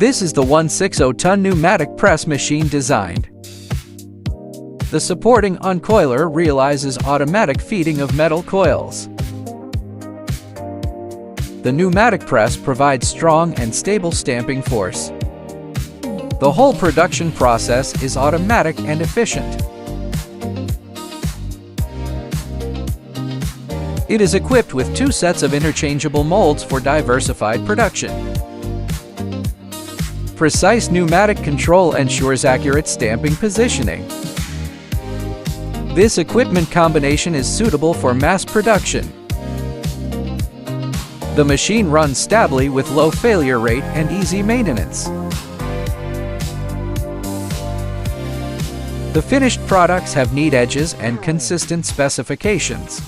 This is the 160-ton pneumatic press machine designed. The supporting uncoiler realizes automatic feeding of metal coils. The pneumatic press provides strong and stable stamping force. The whole production process is automatic and efficient. It is equipped with 2 sets of interchangeable molds for diversified production. Precise pneumatic control ensures accurate stamping positioning. This equipment combination is suitable for mass production. The machine runs stably with low failure rate and easy maintenance. The finished products have neat edges and consistent specifications.